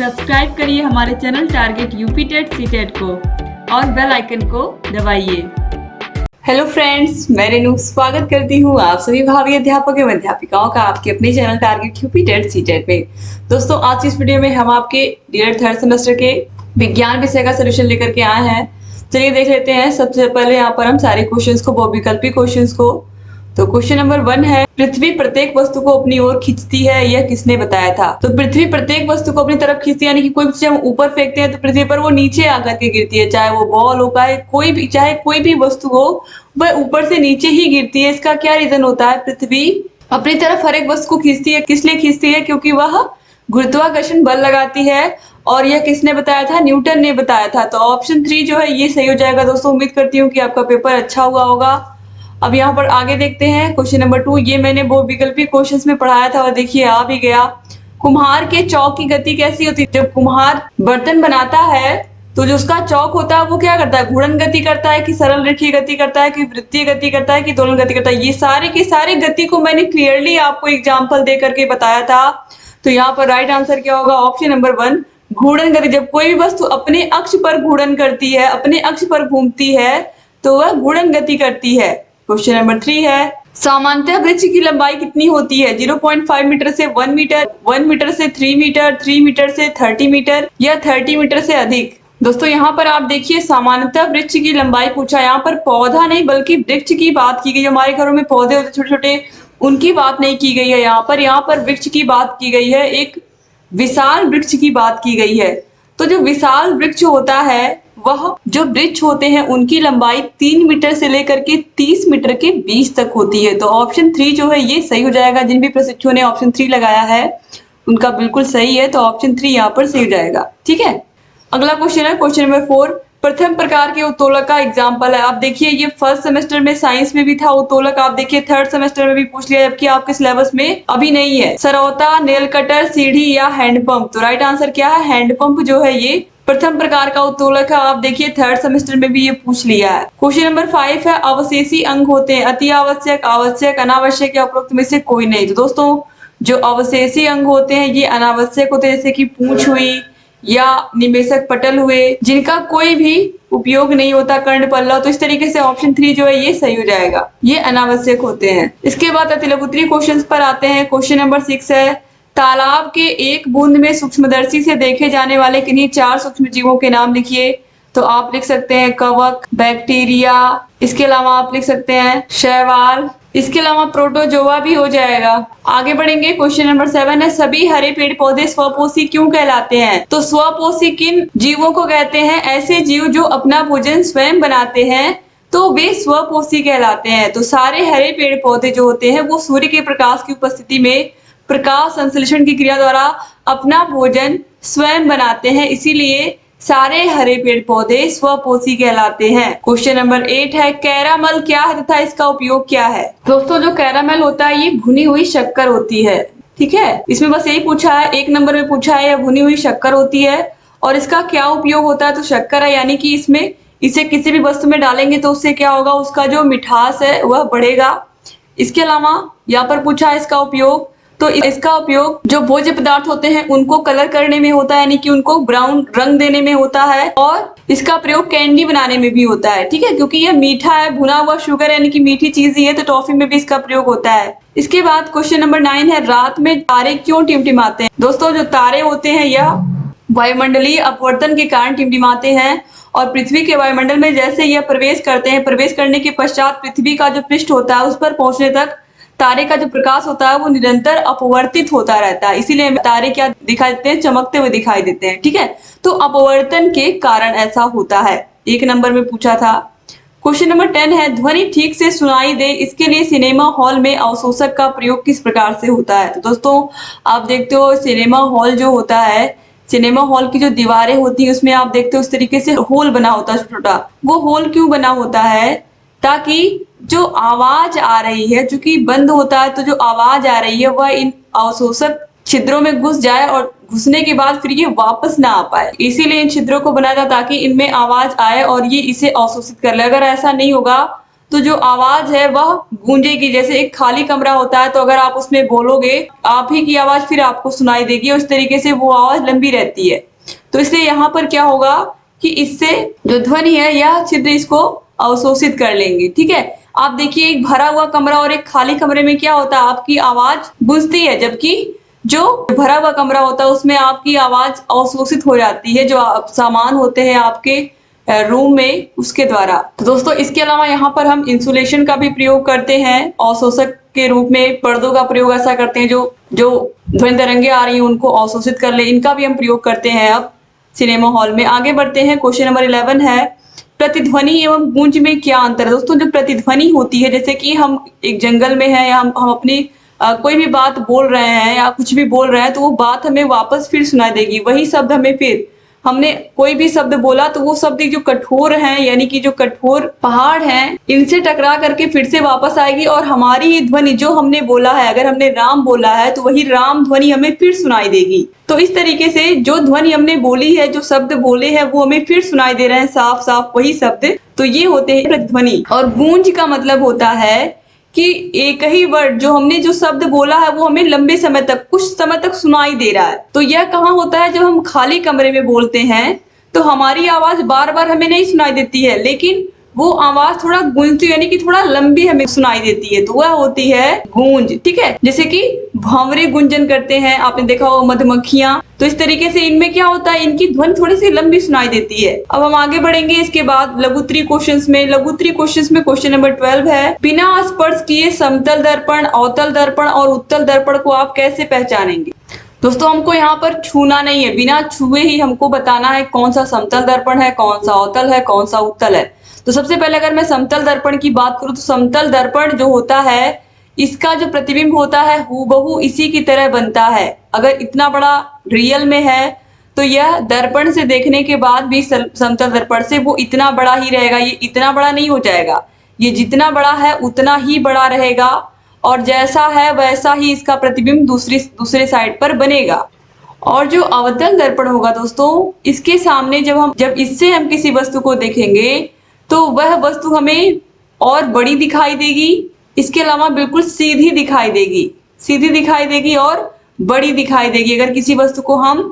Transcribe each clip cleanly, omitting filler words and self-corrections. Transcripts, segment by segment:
Subscribe करिए हमारे channel target UP TET CTET को और बेल आइकन को दबाइए। हेलो फ्रेंड्स, मैं रेनू स्वागत करती हूँ आप सभी भावी अध्यापक एवं अध्यापिकाओं का आपके अपने channel target UP TET CTET में। दोस्तों, आज की इस वीडियो में हम आपके डीएड थर्ड सेमेस्टर के विज्ञान विषय का सोल्यूशन लेकर के आए हैं। चलिए देख लेते हैं। सबसे पहले यहाँ पर हम सारे क्वेश्चंस को, बहुविकल्पी क्वेश्चंस को। तो क्वेश्चन नंबर 1 है, पृथ्वी प्रत्येक वस्तु को अपनी ओर खींचती है, यह किसने बताया था? तो पृथ्वी प्रत्येक वस्तु को अपनी तरफ खींचती है, यानी कि कोई भी चीज हम ऊपर फेंकते हैं तो पृथ्वी पर वो नीचे आकर के गिरती है। चाहे वो बॉल हो, चाहे कोई भी वस्तु हो, वह ऊपर से नीचे ही गिरती है। इसका क्या रीजन होता है? पृथ्वी अपनी तरफ हर एक वस्तु को खींचती है। किस लिए खींचती है? क्योंकि वह गुरुत्वाकर्षण बल लगाती है। और यह किसने बताया था? न्यूटन ने बताया था। तो ऑप्शन 3 जो है ये सही हो जाएगा। दोस्तों, उम्मीद करती हूँ कि आपका पेपर अच्छा हुआ होगा। अब यहाँ पर आगे देखते हैं क्वेश्चन नंबर 2। ये मैंने बहुविकल्पी क्वेश्चंस में पढ़ाया था और देखिए आ भी गया। कुम्हार के चौक की गति कैसी होती है? जब कुम्हार बर्तन बनाता है तो जो उसका चौक होता है वो क्या करता है? घूर्णन गति करता है कि सरल रेखीय गति करता है कि वृत्तीय गति करता है कि दोलन गति करता है? ये सारे के सारे गति को मैंने क्लियरली आपको एग्जाम्पल दे करके बताया था। तो यहाँ पर राइट आंसर क्या होगा? ऑप्शन नंबर 1, घूर्णन गति। जब कोई भी वस्तु अपने अक्ष पर घूर्णन करती है, अपने अक्ष पर घूमती है, तो वह घूर्णन गति करती है। क्वेश्चन नंबर 3 है, सामान्यतः वृक्ष की लंबाई कितनी होती है? 0.5 मीटर से 1 मीटर, 1 मीटर से 3 मीटर, 3 मीटर से 30 मीटर या 30 मीटर से अधिक? दोस्तों, यहाँ पर आप देखिए सामान्यतः वृक्ष की लंबाई पूछा। यहाँ पर पौधा नहीं बल्कि वृक्ष की बात की गई। हमारे घरों में पौधे होते छोटे छोटे, उनकी बात नहीं की गई है। यहाँ पर वृक्ष की बात की गई है, एक विशाल वृक्ष की बात की गई है। तो जो विशाल वृक्ष होता है, वह जो वृक्ष होते हैं उनकी लंबाई 3 मीटर से लेकर के 30 मीटर के बीच तक होती है। तो ऑप्शन 3 जो है ये सही हो जाएगा। जिन भी प्रशिक्षुओं ने ऑप्शन 3 लगाया है उनका बिल्कुल सही है। तो ऑप्शन 3 यहाँ पर सही हो जाएगा। ठीक है, अगला क्वेश्चन है क्वेश्चन नंबर 4। प्रथम प्रकार के उत्तोलक का एग्जाम्पल है। आप देखिए ये फर्स्ट सेमेस्टर में साइंस में भी था उत्तोलक। आप देखिए थर्ड सेमेस्टर में भी पूछ लिया, जबकि आपके सिलेबस में अभी नहीं है। सरौता, नेल कटर, सीढ़ी या हैंडपंप? तो राइट आंसर क्या है? हैंडपंप जो है ये प्रथम प्रकार का उत्तोलक है। आप देखिए थर्ड सेमेस्टर में भी ये पूछ लिया है। क्वेश्चन नंबर 5 है, अवशेषी अंग होते हैं, अति आवश्यक, आवश्यक, अनावश्यक या उपरोक्त में से कोई नहीं? तो दोस्तों, जो अवशेषी अंग होते हैं ये अनावश्यक होते हैं, जैसे कि पूंछ हुई या निमेषक पटल हुए, जिनका कोई भी उपयोग नहीं होता, कर्ण पल्लव। तो इस तरीके से ऑप्शन 3 जो है ये सही हो जाएगा, ये अनावश्यक होते हैं। इसके बाद अतिलघुत्तरीय क्वेश्चन पर आते हैं। क्वेश्चन नंबर 6 है, तालाब के एक बूंद में सूक्ष्मदर्शी से देखे जाने वाले किन्हीं 4 सूक्ष्म जीवों के नाम लिखिए। तो आप लिख सकते हैं कवक, बैक्टीरिया, इसके अलावा आप लिख सकते हैं शैवाल, इसके अलावा प्रोटोजोआ भी हो जाएगा। आगे बढ़ेंगे। क्वेश्चन नंबर 7 है, सभी हरे पेड़ पौधे स्वपोषी क्यों कहलाते हैं? तो स्वपोषी किन जीवों को कहते हैं? ऐसे जीव जो अपना भोजन स्वयं बनाते हैं, तो वे स्वपोषी कहलाते हैं। तो सारे हरे पेड़ पौधे जो होते हैं वो सूर्य के प्रकाश की उपस्थिति में प्रकाश संश्लेषण की क्रिया द्वारा अपना भोजन स्वयं बनाते हैं, इसीलिए सारे हरे पेड़ पौधे स्वपोषी कहलाते हैं। क्वेश्चन नंबर 8 है, कैरामल क्या है तथा इसका उपयोग क्या है? दोस्तों, जो कैरामल होता है ये भुनी हुई शक्कर होती है। ठीक है, इसमें बस यही पूछा है, 1 नंबर में पूछा है, यह भुनी हुई शक्कर होती है। और इसका क्या उपयोग होता है? तो शक्कर है, यानी कि इसमें इसे किसी भी वस्तु में डालेंगे तो उससे क्या होगा? उसका जो मिठास है वह बढ़ेगा। इसके अलावा यहाँ पर पूछा है इसका उपयोग, तो इसका उपयोग जो भोज्य पदार्थ होते हैं उनको कलर करने में होता है, यानी कि उनको ब्राउन रंग देने में होता है। और इसका प्रयोग कैंडी बनाने में भी होता है। ठीक है, क्योंकि यह मीठा है, भुना हुआ शुगर यानी कि मीठी चीज ही है, तो टॉफी में भी इसका प्रयोग होता है। इसके बाद क्वेश्चन नंबर 9 है, रात में तारे क्यों टिमटिमाते हैं? दोस्तों, जो तारे होते हैं यह वायुमंडलीय अपवर्तन के कारण टिमटिमाते हैं। और पृथ्वी के वायुमंडल में जैसे यह प्रवेश करते हैं, प्रवेश करने के पश्चात पृथ्वी का जो पृष्ठ होता है उस पर पहुंचने तक तारे का जो प्रकाश होता है वो निरंतर अपवर्तित होता रहता है, इसीलिए तारे क्या दिखाई देते हैं? चमकते हुए दिखाई देते हैं। ठीक है, तो अपवर्तन के कारण ऐसा होता है। 1 नंबर में पूछा था। क्वेश्चन नंबर 10 है, ध्वनि ठीक से सुनाई दे इसके लिए सिनेमा हॉल में अवशोषक का प्रयोग किस प्रकार से होता है? तो दोस्तों, आप देखते हो सिनेमा हॉल जो होता है, सिनेमा हॉल की जो दीवारें होती है उसमें आप देखते हो उस तरीके से होल बना होता है छोटा। वो होल क्यों बना होता है? ताकि जो आवाज आ रही है, चूंकि बंद होता है तो जो आवाज आ रही है वह इन अवशोषक छिद्रों में घुस जाए और घुसने के बाद फिर ये वापस ना आ पाए, इसीलिए इन छिद्रों को बनाया था ताकि इनमें आवाज आए और ये इसे अवशोषित कर ले। अगर ऐसा नहीं होगा तो जो आवाज है वह गूंजेगी। जैसे एक खाली कमरा होता है तो अगर आप उसमें बोलोगे आप ही की आवाज फिर आपको सुनाई देगी और इस तरीके से वो आवाज लंबी रहती है। तो इसलिए यहाँ पर क्या होगा कि इससे जो ध्वनि है यह छिद्र इसको अवशोषित कर लेंगे। ठीक है, आप देखिए एक भरा हुआ कमरा और एक खाली कमरे में क्या होता है, आपकी आवाज गूंजती है, जबकि जो भरा हुआ कमरा होता है उसमें आपकी आवाज अवशोषित हो जाती है, जो सामान होते हैं आपके रूम में उसके द्वारा। तो दोस्तों इसके अलावा यहाँ पर हम इंसुलेशन का भी प्रयोग करते हैं, अवशोषक के रूप में पर्दों का प्रयोग ऐसा करते हैं जो जो ध्वनि तरंगे आ रही हैं उनको अवशोषित कर ले, इनका भी हम प्रयोग करते हैं अब सिनेमा हॉल में। आगे बढ़ते हैं, क्वेश्चन नंबर 11 है प्रतिध्वनि एवं गूंज में क्या अंतर है। दोस्तों जो प्रतिध्वनि होती है, जैसे कि हम एक जंगल में है या हम अपनी कोई भी बात बोल रहे हैं या कुछ भी बोल रहे हैं तो वो बात हमें वापस फिर सुनाई देगी, वही शब्द हमें फिर हमने कोई भी शब्द बोला तो वो शब्द जो कठोर हैं यानी कि जो कठोर पहाड़ हैं इनसे टकरा करके फिर से वापस आएगी और हमारी ही ध्वनि जो हमने बोला है, अगर हमने राम बोला है तो वही राम ध्वनि हमें फिर सुनाई देगी। तो इस तरीके से जो ध्वनि हमने बोली है, जो शब्द बोले हैं वो हमें फिर सुनाई दे रहे हैं साफ साफ वही शब्द, तो ये होते हैं प्रतिध्वनि। और गूंज का मतलब होता है कि एक ही वर्ड जो हमने जो शब्द बोला है वो हमें लंबे समय तक कुछ समय तक सुनाई दे रहा है। तो यह कहाँ होता है, जब हम खाली कमरे में बोलते हैं तो हमारी आवाज बार बार हमें नहीं सुनाई देती है, लेकिन वो आवाज थोड़ा गूंजती यानी कि थोड़ा लंबी हमें सुनाई देती है, तो वह होती है गूंज। ठीक है, जैसे कि भंवरे गुंजन करते हैं, आपने देखा हो मधुमक्खियां, तो इस तरीके से इनमें क्या होता है, इनकी ध्वनि थोड़ी सी लंबी सुनाई देती है। अब हम आगे बढ़ेंगे इसके बाद लघुत्तरी क्वेश्चंस में। लघुत्तरी क्वेश्चंस में क्वेश्चन नंबर 12 है बिना स्पर्श किए समतल दर्पण, अवतल दर्पण और उत्तल दर्पण को आप कैसे पहचानेंगे। दोस्तों हमको यहाँ पर छूना नहीं है, बिना छुए ही हमको बताना है कौन सा समतल दर्पण है, कौन सा अवतल है, कौन सा उत्तल है। तो सबसे पहले अगर मैं समतल दर्पण की बात करूं तो समतल दर्पण जो होता है इसका जो प्रतिबिंब होता है हूबहू इसी की तरह बनता है। अगर इतना बड़ा रियल में है तो यह दर्पण से देखने के बाद भी समतल दर्पण से वो इतना बड़ा ही रहेगा, ये इतना बड़ा नहीं हो जाएगा, ये जितना बड़ा है उतना ही बड़ा रहेगा और जैसा है वैसा ही इसका प्रतिबिंब दूसरे साइड पर बनेगा। और जो अवतल दर्पण होगा दोस्तों, इसके सामने जब इससे हम किसी वस्तु को देखेंगे तो वह वस्तु हमें और बड़ी दिखाई देगी, इसके अलावा बिल्कुल सीधी दिखाई देगी, सीधी दिखाई देगी और बड़ी दिखाई देगी। अगर किसी वस्तु को हम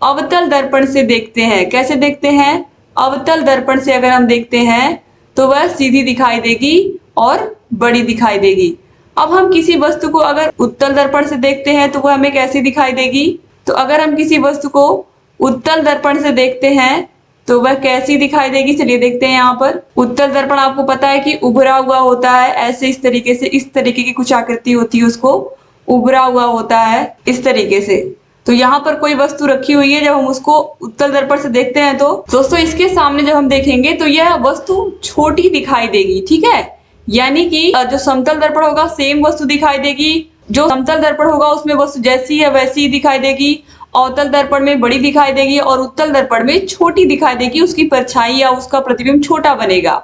अवतल दर्पण से देखते हैं, कैसे देखते हैं, अवतल दर्पण से अगर हम देखते हैं तो वह सीधी दिखाई देगी और बड़ी दिखाई देगी। अब हम किसी वस्तु को अगर उत्तल दर्पण से देखते हैं तो वह हमें कैसी दिखाई देगी, तो अगर हम किसी वस्तु को उत्तल दर्पण से देखते हैं तो वह कैसी दिखाई देगी, चलिए देखते हैं। यहाँ पर उत्तल दर्पण आपको पता है कि उभरा हुआ होता है, ऐसे इस तरीके से, इस तरीके की कुछ आकृति होती है, उसको उभरा हुआ होता है इस तरीके से। तो यहाँ पर कोई वस्तु रखी हुई है, जब हम उसको उत्तल दर्पण से देखते हैं तो दोस्तों इसके सामने जब हम देखेंगे तो यह वस्तु छोटी दिखाई देगी। ठीक है, यानी कि जो समतल दर्पण होगा सेम वस्तु दिखाई देगी, जो समतल दर्पण होगा उसमें वस्तु जैसी है वैसी ही दिखाई देगी, अवतल दर्पण में बड़ी दिखाई देगी और उत्तल दर्पण में छोटी दिखाई देगी, उसकी परछाई या उसका प्रतिबिंब छोटा बनेगा।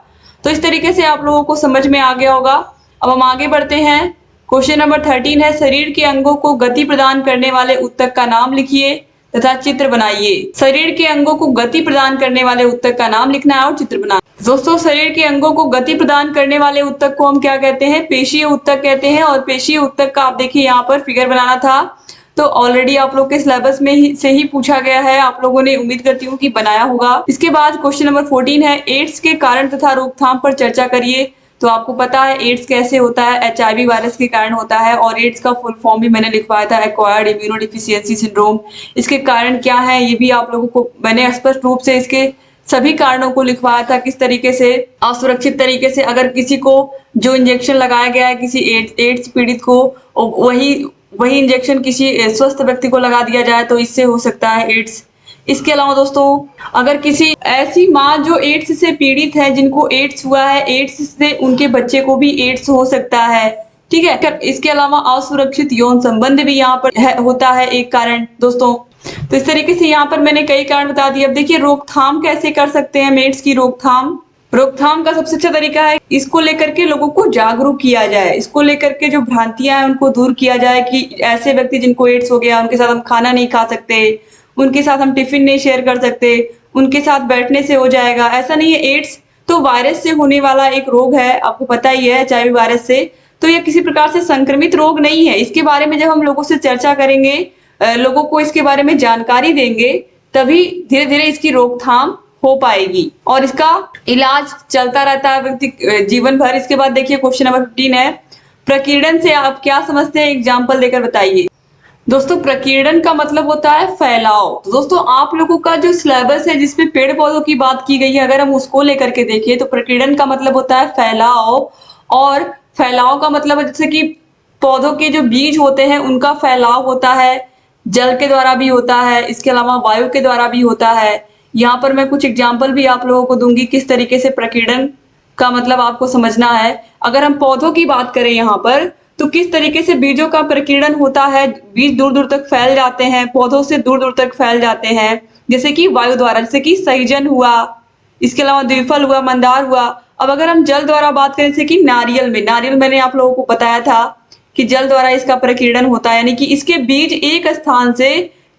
तो इस तरीके से आप लोगों को समझ में आ गया होगा। अब हम आगे बढ़ते हैं, क्वेश्चन नंबर 13 है शरीर के अंगों को गति प्रदान करने वाले ऊतक का नाम लिखिए तथा चित्र बनाइए। शरीर के अंगों को गति प्रदान करने वाले ऊतक का नाम लिखना है और चित्र बनाना। दोस्तों शरीर के अंगों को गति प्रदान करने वाले ऊतक को हम क्या कहते हैं, पेशीय ऊतक कहते हैं। और पेशीय ऊतक का आप देखिए यहाँ पर फिगर बनाना था तो ऑलरेडी आप लोग के सिलेबस में से ही पूछा गया है, आप लोगों ने उम्मीद करती हूँ कि बनाया होगा। इसके बाद क्वेश्चन नंबर 14 है एड्स के कारण तथा रोकथाम पर चर्चा करिए। तो आपको पता है एड्स कैसे होता है, HIV वायरस के कारण होता है और एड्स का फुल फॉर्म भी मैंने लिखवाया था, एक्वायर्ड इम्यूनोडेफिशिएंसी सिंड्रोम। इसके कारण क्या है ये भी आप लोगों को मैंने स्पष्ट रूप से इसके सभी कारणों को लिखवाया था, किस तरीके से असुरक्षित तरीके से अगर किसी को जो इंजेक्शन लगाया गया है किसी एड्स पीड़ित को वही इंजेक्शन किसी स्वस्थ व्यक्ति को लगा दिया जाए तो इससे हो सकता है एड्स। इसके अलावा दोस्तों अगर किसी ऐसी माँ जो एड्स से पीड़ित है, जिनको एड्स हुआ है, एड्स से उनके बच्चे को भी एड्स हो सकता है। ठीक है, इसके अलावा असुरक्षित यौन संबंध भी यहाँ पर होता है एक कारण दोस्तों। तो इस तरीके से यहाँ पर मैंने कई कारण बता दिए। अब देखिए रोकथाम कैसे कर सकते हैं एड्स की रोकथाम का सबसे अच्छा तरीका है इसको लेकर के लोगों को जागरूक किया जाए, इसको लेकर के जो भ्रांतियां हैं उनको दूर किया जाए कि ऐसे व्यक्ति जिनको एड्स हो गया उनके साथ हम खाना नहीं खा सकते, उनके साथ हम टिफिन नहीं शेयर कर सकते, उनके साथ बैठने से हो जाएगा, ऐसा नहीं है। एड्स तो वायरस से होने वाला एक रोग है, आपको पता ही है, एचआईवी वायरस से। तो यह किसी प्रकार से संक्रमित रोग नहीं है। इसके बारे में जब हम लोगों से चर्चा करेंगे, लोगों को इसके बारे में जानकारी देंगे, तभी धीरे धीरे इसकी रोकथाम हो पाएगी और इसका इलाज चलता रहता है व्यक्ति जीवन भर। इसके बाद देखिए क्वेश्चन नंबर 15 है, प्रकीर्णन से आप क्या समझते हैं, एग्जाम्पल देकर बताइए। दोस्तों प्रकीर्णन का मतलब होता है फैलाव। तो दोस्तों आप लोगों का जो सिलेबस है जिसमें पेड़ पौधों की बात की गई है, अगर हम उसको लेकर के देखें तो प्रकीर्णन का मतलब होता है फैलाव। और फैलाव का मतलब है जैसे कि पौधों के जो बीज होते हैं उनका फैलाव होता है, जल के द्वारा भी होता है, इसके अलावा वायु के द्वारा भी होता है। यहाँ पर मैं कुछ एग्जाम्पल भी आप लोगों को दूंगी किस तरीके से प्रकीर्णन का मतलब आपको समझना है। अगर हम पौधों की बात करें यहाँ पर, तो किस तरीके से बीजों का प्रकीर्णन होता है, बीज दूर दूर तक फैल जाते हैं, पौधों से दूर दूर तक फैल जाते हैं, जैसे कि वायु द्वारा, जैसे कि सहजन हुआ, इसके अलावा द्विफल हुआ, मंदार हुआ। अब अगर हम जल द्वारा बात करें, जैसे कि नारियल मैंने आप लोगों को बताया था कि जल द्वारा इसका प्रकीर्णन होता है, यानी कि इसके बीज एक स्थान से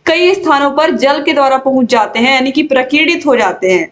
कई स्थानों पर जल के द्वारा पहुंच जाते हैं, यानी कि प्रकीर्णित हो जाते हैं।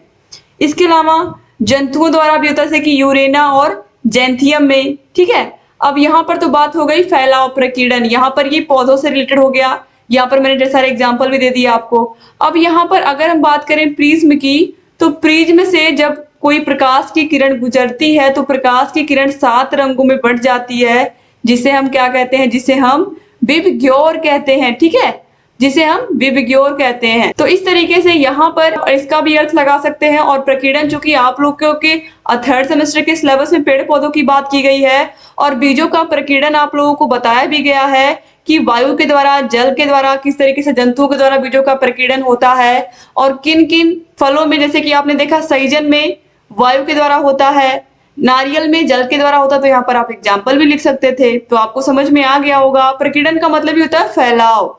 इसके अलावा जंतुओं द्वारा भी होता है, जैसे कि यूरेना और जैंथियम में, ठीक है। अब यहाँ पर तो बात हो गई फैलाव प्रकीर्णन, यहाँ पर ये पौधों से रिलेटेड हो गया, यहाँ पर मैंने ढेर सारे एग्जाम्पल भी दे दिए आपको। अब यहाँ पर अगर हम बात करें प्रिज्म की, तो प्रिज्म से जब कोई प्रकाश की किरण गुजरती है तो प्रकाश की किरण 7 रंगों में बढ़ जाती है, जिसे हम क्या कहते हैं, जिसे हम विबग्योर कहते हैं, ठीक है, जिसे हम विबग्योर कहते हैं। तो इस तरीके से यहाँ पर इसका भी अर्थ लगा सकते हैं। और प्रकीर्णन, चूंकि आप लोगों के 3rd सेमेस्टर के सिलेबस में पेड़ पौधों की बात की गई है और बीजों का प्रकीर्णन आप लोगों को बताया भी गया है कि वायु के द्वारा, जल के द्वारा, किस तरीके से जंतुओं के द्वारा बीजों का प्रकीर्णन होता है, और किन किन फलों में, जैसे कि आपने देखा सहजन में वायु के द्वारा होता है, नारियल में जल के द्वारा होता है। तो यहाँ पर आप एग्जाम्पल भी लिख सकते थे, तो आपको समझ में आ गया होगा। प्रकीर्णन का मतलब ही होता है फैलाव।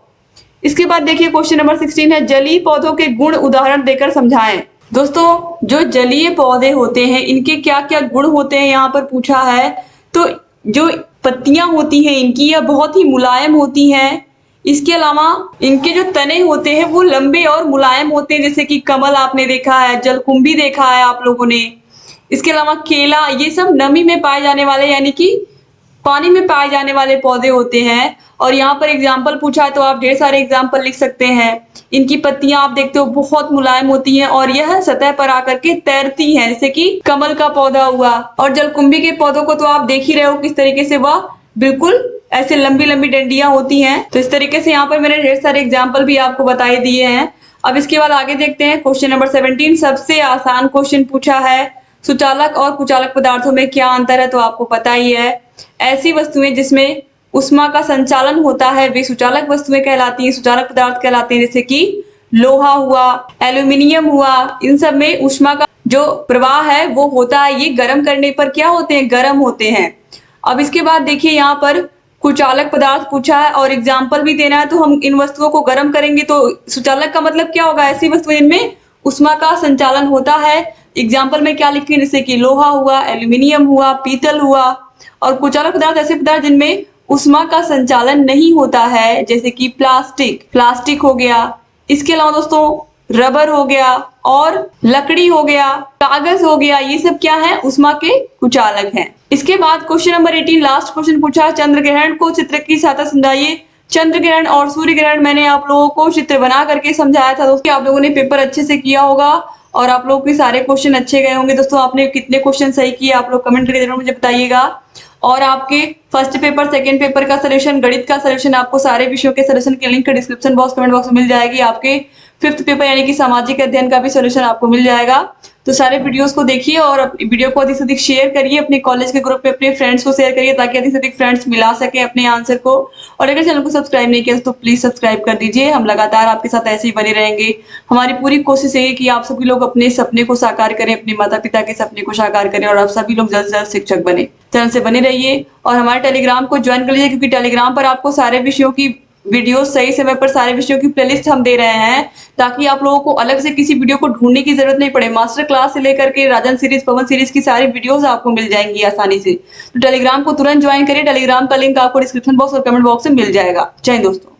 इसके बाद देखिए क्वेश्चन नंबर 16 है, जलीय पौधों के गुण उदाहरण देकर समझाएं। दोस्तों जो जलीय पौधे होते हैं इनके क्या क्या गुण होते हैं यहाँ पर पूछा है। तो जो पत्तियां होती हैं इनकी, यह बहुत ही मुलायम होती हैं। इसके अलावा इनके जो तने होते हैं वो लंबे और मुलायम होते हैं, जैसे कि कमल आपने देखा है, जलकुंभी देखा है आप लोगों ने। इसके अलावा केला, ये सब नमी में पाए जाने वाले, यानी कि पानी में पाए जाने वाले पौधे होते हैं। और यहाँ पर एग्जाम्पल पूछा है तो आप ढेर सारे एग्जाम्पल लिख सकते हैं। इनकी पत्तियां आप देखते हो बहुत मुलायम होती हैं और यह सतह पर आकर के तैरती हैं, जैसे कि कमल का पौधा हुआ। और जलकुंभी के पौधों को तो आप देख ही रहे हो किस तरीके से वह बिल्कुल ऐसे लंबी लंबी डंडियां होती हैं। तो इस तरीके से यहाँ पर मैंने ढेर सारे एग्जाम्पल भी आपको बताए दिए हैं। अब इसके बाद आगे देखते हैं क्वेश्चन नंबर 17, सबसे आसान क्वेश्चन पूछा है, सुचालक और कुचालक पदार्थों में क्या अंतर है। तो आपको पता ही है, ऐसी वस्तुएं जिसमें उष्मा का संचालन होता है वे सुचालक वस्तुएं कहलाती हैं, सुचालक पदार्थ कहलाते हैं, जैसे कि लोहा हुआ, एल्यूमिनियम हुआ। इन सब में उष्मा का जो प्रवाह है वो होता है, ये गर्म करने पर क्या होते हैं, गर्म होते हैं। अब इसके बाद देखिए यहाँ पर कुचालक पदार्थ पूछा है और एग्जाम्पल भी देना है। तो हम इन वस्तुओं को गर्म करेंगे तो सुचालक का मतलब क्या होगा, ऐसी वस्तुएं जिनमें उष्मा का संचालन होता है। एग्जाम्पल में क्या लिखें, जैसे कि लोहा हुआ, एल्यूमिनियम हुआ, पीतल हुआ। और कुचालक पदार्थ ऐसे पदार्थ जिनमें उष्मा का संचालन नहीं होता है, जैसे कि प्लास्टिक हो गया। इसके अलावा दोस्तों रबर हो गया और लकड़ी हो गया, कागज हो गया, ये सब क्या है, उष्मा के कुचालक हैं। इसके बाद क्वेश्चन नंबर 18 लास्ट क्वेश्चन पूछा, चंद्र ग्रहण को चित्र की सहायता समझाइए। चंद्र ग्रहण और सूर्य ग्रहण मैंने आप लोगों को चित्र बना करके समझाया था दोस्तों। आप लोगों ने पेपर अच्छे से किया होगा और आप लोगों के सारे क्वेश्चन अच्छे गए होंगे। दोस्तों आपने कितने क्वेश्चन सही किए आप लोग कमेंट करके जरूर मुझे बताइएगा। और आपके फर्स्ट पेपर, सेकंड पेपर का सॉल्यूशन, गणित का सॉल्यूशन, आपको सारे विषयों के सॉल्यूशन की link description box, comment box में मिल जाएगी। आपके 5th पेपर यानी कि सामाजिक अध्ययन का भी सॉल्यूशन आपको मिल जाएगा। तो सारे वीडियोस को देखिए और वीडियो को अधिक से अधिक शेयर करिए, अपने कॉलेज के ग्रुप में अपने फ्रेंड्स को शेयर करिए ताकि अधिक से अधिक फ्रेंड्स मिला सके अपने आंसर को। और अगर चैनल को सब्सक्राइब नहीं किया तो प्लीज सब्सक्राइब कर दीजिए। हम लगातार आपके साथ ऐसे ही बने रहेंगे। हमारी पूरी कोशिश है कि आप सभी लोग अपने सपने को साकार करें, अपने माता पिता के सपने को साकार करें और आप सभी लोग जल्द से जल्द शिक्षक बने। चैनल से बने रहिए और हमारे टेलीग्राम को ज्वाइन कर लीजिए, क्योंकि टेलीग्राम पर आपको सारे विषयों की वीडियो सही समय पर, सारे विषयों की प्लेलिस्ट हम दे रहे हैं ताकि आप लोगों को अलग से किसी वीडियो को ढूंढने की जरूरत नहीं पड़े। मास्टर क्लास से लेकर के राजन सीरीज, पवन सीरीज की सारी वीडियोस आपको मिल जाएंगी आसानी से। तो टेलीग्राम को तुरंत ज्वाइन करिए। टेलीग्राम का लिंक आपको डिस्क्रिप्शन बॉक्स और कमेंट बॉक्स में मिल जाएगा। जय हिंद दोस्तों।